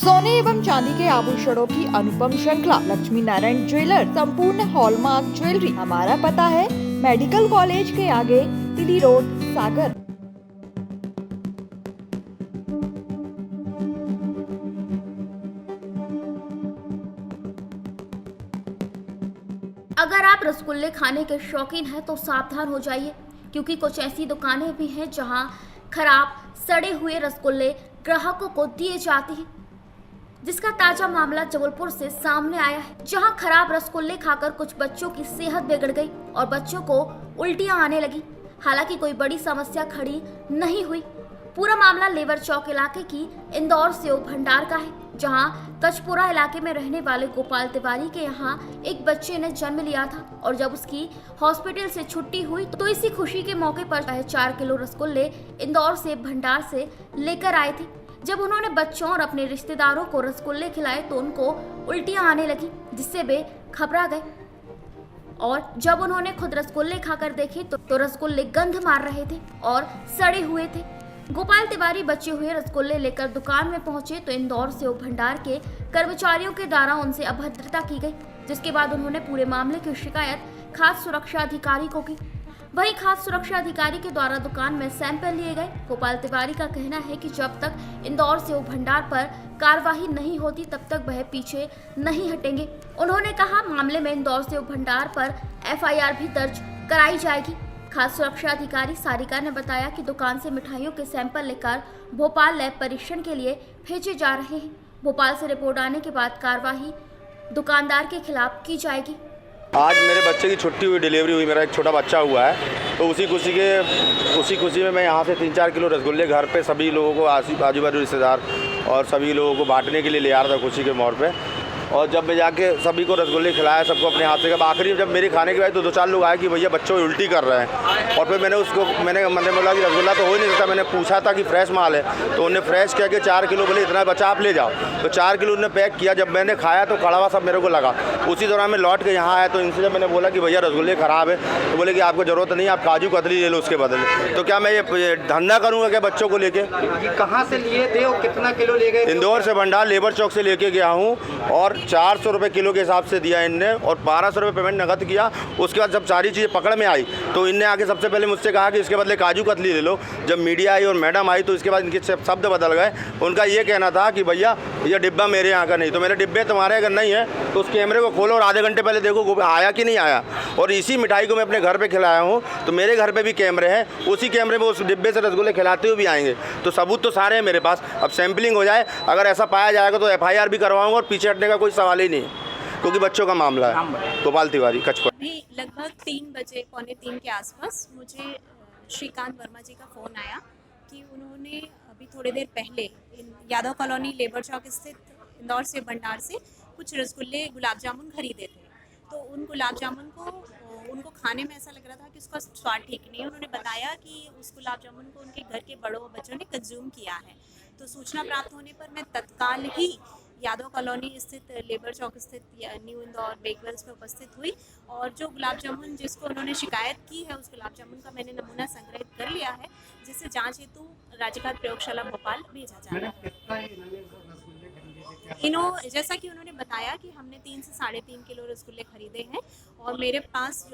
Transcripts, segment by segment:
सोने एवं चांदी के आभूषणों की अनुपम श्रृंखला लक्ष्मी नारायण ज्वेलर संपूर्ण हॉलमार्क ज्वेलरी। हमारा पता है मेडिकल कॉलेज के आगे, तिली रोड, सागर। अगर आप रसगुल्ले खाने के शौकीन हैं तो सावधान हो जाइए, क्योंकि कुछ ऐसी दुकानें भी हैं जहां खराब सड़े हुए रसगुल्ले ग्राहकों को दिए जाते हैं, जिसका ताजा मामला जबलपुर से सामने आया है, जहां खराब रसगुल्ले खाकर कुछ बच्चों की सेहत बिगड़ गई और बच्चों को उल्टियां आने लगी। हालांकि कोई बड़ी समस्या खड़ी नहीं हुई। पूरा मामला लेबर चौक इलाके की इंदौर सेव भंडार का है, जहां कचपुरा इलाके में रहने वाले गोपाल तिवारी के यहां एक बच्चे ने जन्म लिया था और जब उसकी हॉस्पिटल से छुट्टी हुई तो इसी खुशी के मौके पर 4 किलो रसगुल्ले इंदौर सेव भंडार से लेकर आए थे। जब उन्होंने बच्चों और अपने रिश्तेदारों को रसगुल्ले खिलाए तो उनको उल्टियां आने लगी, जिससे वे घबरा गए और जब उन्होंने खुद रसगुल्ले खाकर देखे तो रसगुल्ले गंध मार रहे थे और सड़े हुए थे। गोपाल तिवारी बचे हुए रसगुल्ले लेकर दुकान में पहुंचे तो इंदौर सेव भंडार के कर्मचारियों के द्वारा उनसे अभद्रता की गई, जिसके बाद उन्होंने पूरे मामले की शिकायत खाद्य सुरक्षा अधिकारी को की। वहीं खाद्य सुरक्षा अधिकारी के द्वारा दुकान में सैंपल लिए गए। गोपाल तिवारी का कहना है कि जब तक इंदौर सेव भंडार पर कार्रवाई नहीं होती तब तक वह पीछे नहीं हटेंगे। उन्होंने कहा, मामले में इंदौर सेव भंडार पर FIR भी दर्ज कराई जाएगी। खाद्य सुरक्षा अधिकारी सारिका ने बताया कि दुकान से मिठाइयों के सैंपल लेकर भोपाल लैब परीक्षण के लिए भेजे जा रहे हैं। भोपाल से रिपोर्ट आने के बाद कार्रवाई दुकानदार के खिलाफ की जाएगी। आज मेरे बच्चे की छुट्टी हुई, डिलीवरी हुई, मेरा एक छोटा बच्चा हुआ है, तो उसी खुशी में मैं यहाँ से 3-4 किलो रसगुल्ले घर पे सभी लोगों को, आजू बाजू रिश्तेदार और सभी लोगों को बांटने के लिए ले आ रहा था खुशी के मोड़ पे। और जब मैं जाके सभी को रसगुल्ले खिलाया, सबको अपने हाथ से, आखिरी जब मेरे खाने के बाद तो 2-4 लोग आए कि भैया बच्चों को उल्टी कर रहे हैं। और फिर मैंने बोला कि रसगुल्ला तो हो ही नहीं सकता। मैंने पूछा था कि फ्रेश माल है, तो उन्होंने फ्रेश कह के 4 किलो बोले इतना बचा आप ले जाओ, तो 4 किलो उन्होंने पैक किया। जब मैंने खाया तो कड़वा सब मेरे को लगा। उसी दौरान मैं लौट के यहाँ आया तो इनसे जब मैंने बोला कि भैया रसगुल्ले ख़राब है, तो बोले कि आपको ज़रूरत नहीं, आप काजू कतली ले लो उसके बदले। तो क्या मैं ये धंधा करूँगा क्या बच्चों को लेके? कहाँ से लिए थे और कितना किलो ले गए? इंदौर से भंडार लेबर चौक से लेके गया हूँ और 400 रुपये किलो के हिसाब से दिया इनने और 1200 रुपये पेमेंट नकद किया। उसके बाद जब सारी चीज़ें पकड़ में आई तो इनने आके सबसे पहले मुझसे कहा कि इसके बदले काजू कतली ले लो। जब मीडिया आई और मैडम आई तो इसके बाद इनके शब्द बदल गए। उनका ये कहना था कि भैया ये डिब्बा मेरे यहाँ का नहीं, तो मेरे डिब्बे तुम्हारे अगर नहीं है तो उस कैमरे को खोलो और आधे घंटे पहले देखो आया कि नहीं आया। और इसी मिठाई को मैं अपने घर पर खिलाया हूँ, तो मेरे घर पर भी कैमरे हैं, उसी कैमरे में उस डिब्बे से रसगुल्ले खिलाते हुए भी आएंगे। तो सबूत तो सारे हैं मेरे पास। अब सैम्पलिंग हो जाए, अगर ऐसा पाया जाएगा तो FIR भी करवाऊँगा और पीछे हटने का कोई सवाल ही नहीं, क्योंकि बच्चों का मामला है। गोपाल तिवारी, कचपुरा। अभी लगभग 3 बजे, पौने 3 के आसपास मुझे श्रीकांत वर्मा जी का फ़ोन आया कि उन्होंने अभी थोड़ी देर पहले यादव कॉलोनी लेबर चौक स्थित इंदौर सेव भंडार से कुछ रसगुल्ले, गुलाब जामुन खरीदे थे। तो उन गुलाब जामुन को उनको खाने में ऐसा लग रहा था कि उसका स्वाद ठीक नहीं है। उन्होंने बताया कि उस गुलाब जामुन को उनके घर के बड़ों बच्चों ने कंज्यूम किया है। तो सूचना प्राप्त होने पर मैं तत्काल ही यादव कॉलोनी स्थित लेबर चौक स्थित न्यू इंदौर बेकवेल्स पे उपस्थित हुई और जो गुलाब जामुन जिसको उन्होंने शिकायत की है, उस गुलाब जामुन का मैंने नमूना संग्रहित कर लिया है, जिसे जांच हेतु राज्य खाद्य प्रयोगशाला भोपाल भेजा जा रहा है। जैसा कि उन्होंने बताया कि हमने 3 से 3.5 किलो रसगुल्ले खरीदे हैं और मेरे पास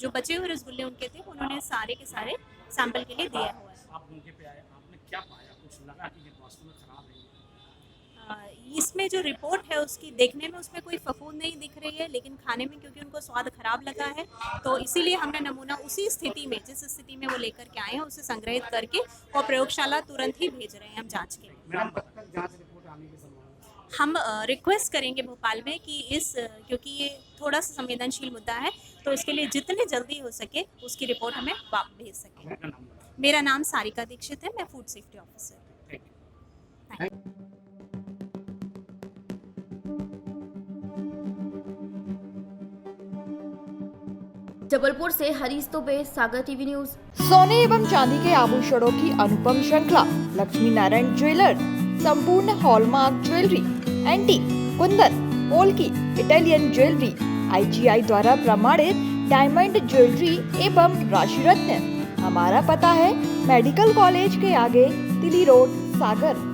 जो बचे हुए रसगुल्ले उनके थे उन्होंने सारे के सारे सैंपल के लिए दिया हुआ है। आप मौके पे आए, आपने क्या पाया? कुछ लगा कि ये वास्तव में खराब है? इसमें जो रिपोर्ट है उसकी देखने में उसमें कोई फफूंद नहीं दिख रही है, लेकिन खाने में क्योंकि उनको स्वाद खराब लगा है तो इसीलिए हमने नमूना उसी स्थिति में, जिस स्थिति में वो लेकर के आए हैं, उसे संग्रहित करके और प्रयोगशाला तुरंत ही भेज रहे हैं हम जांच के लिए। हम रिक्वेस्ट करेंगे भोपाल में कि क्योंकि ये थोड़ा सा संवेदनशील मुद्दा है, तो इसके लिए जितने जल्दी हो सके उसकी रिपोर्ट हमें वापस भेज सकें। मेरा नाम सारिका दीक्षित है, मैं फूड सेफ्टी ऑफिसर। जबलपुर से हरीश दुबे, सागर टीवी न्यूज। सोने एवं चांदी के आभूषणों की अनुपम श्रृंखला लक्ष्मी नारायण ज्वेलर संपूर्ण hallmark jewellery, antique, kundan, polki, Italian jewellery, IGI द्वारा प्रमाणित डायमंड ज्वेलरी एवं राशि रत्न। हमारा पता है मेडिकल कॉलेज के आगे, तिली रोड, सागर।